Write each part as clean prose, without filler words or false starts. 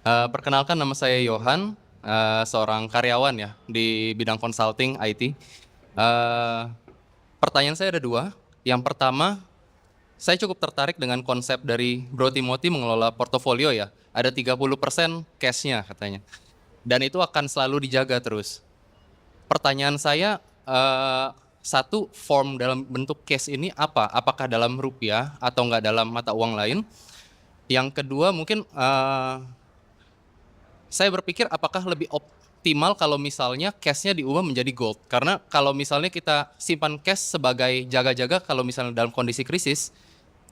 Perkenalkan nama saya Yohan, seorang karyawan ya di bidang consulting IT. Eh, Pertanyaan saya ada dua. Yang pertama, saya cukup tertarik dengan konsep dari Bro Timothy mengelola portofolio ya. Ada 30% cash-nya katanya. Dan itu akan selalu dijaga terus. Pertanyaan saya, satu, form dalam bentuk cash ini apa? Apakah dalam rupiah atau enggak dalam mata uang lain? Yang kedua mungkin saya berpikir apakah lebih optimal kalau misalnya cash-nya diubah menjadi gold. Karena kalau misalnya kita simpan cash sebagai jaga-jaga kalau misalnya dalam kondisi krisis,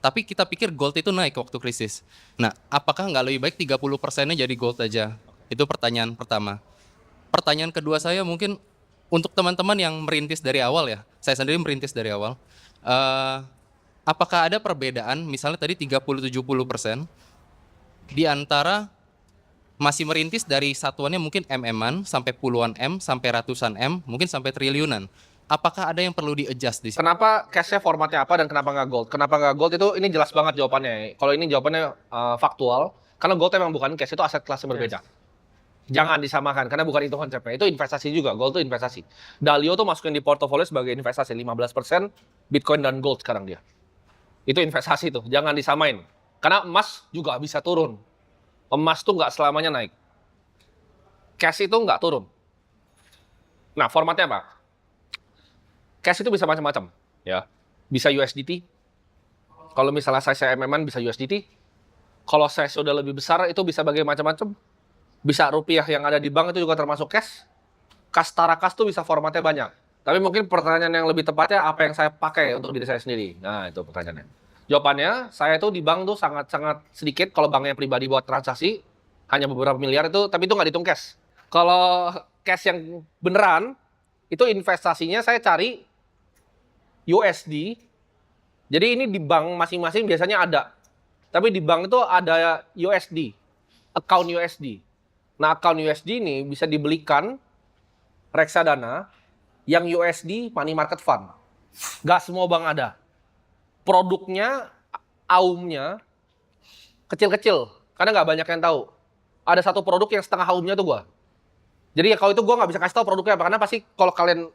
tapi kita pikir gold itu naik waktu krisis. Nah, apakah nggak lebih baik 30%-nya jadi gold aja? Itu pertanyaan pertama. Pertanyaan kedua saya mungkin untuk teman-teman yang merintis dari awal ya. Saya sendiri merintis dari awal. Eh, Apakah ada perbedaan misalnya tadi 30-70% di antara masih merintis dari satuannya mungkin MM-an sampai puluhan M, sampai ratusan M, mungkin sampai triliunan. Apakah ada yang perlu di-adjust di sini? Kenapa cash-nya formatnya apa dan kenapa nggak gold? Kenapa nggak gold itu ini jelas banget jawabannya. Kalau ini jawabannya faktual, karena gold emang bukan cash, itu aset kelas yang berbeda. Jangan disamakan, karena bukan itu konsepnya. Itu investasi juga, gold itu investasi. Dalio tuh masukin di portofolio sebagai investasi, 15% Bitcoin dan gold sekarang dia. Itu investasi tuh, jangan disamain. Karena emas juga bisa turun. Emas tuh nggak selamanya naik. Cash itu nggak turun. Nah, formatnya apa? Cash itu bisa macam-macam, ya. Bisa USDT. Kalau misalnya saya MM-an bisa USDT. Kalau saya sudah lebih besar itu bisa bagai macam-macam. Bisa rupiah yang ada di bank itu juga termasuk cash. Kas Tarakas tuh bisa formatnya banyak. Tapi mungkin pertanyaan yang lebih tepatnya apa yang saya pakai untuk diri saya sendiri. Nah, itu pertanyaannya. Jawabannya, saya tuh di bank tuh sangat-sangat sedikit kalau banknya pribadi buat transaksi, hanya beberapa miliar itu, tapi itu nggak dihitung cash. Kalau cash yang beneran, itu investasinya saya cari USD. Jadi ini di bank masing-masing biasanya ada. Tapi di bank itu ada USD, account USD. Nah, account USD ini bisa dibelikan reksadana yang USD money market fund. Gak semua bank ada. Produknya, AUM-nya kecil-kecil. Karena nggak banyak yang tahu. Ada satu produk yang setengah AUM-nya tuh gua. Jadi ya kalau itu gua nggak bisa kasih tahu produknya apa. Karena pasti kalau kalian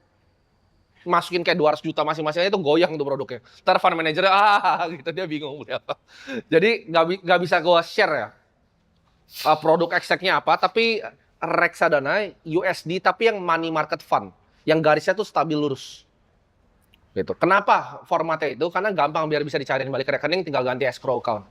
masukin kayak 200 juta masing-masingnya itu goyang tuh produknya. Ntar fund manager gitu dia bingung beli apa. Jadi nggak bisa gua share ya produk ekseknya apa, tapi reksadana USD tapi yang money market fund, yang garisnya tuh stabil lurus. Gitu. Kenapa formatnya itu? Karena gampang biar bisa dicariin balik ke rekening, tinggal ganti escrow account.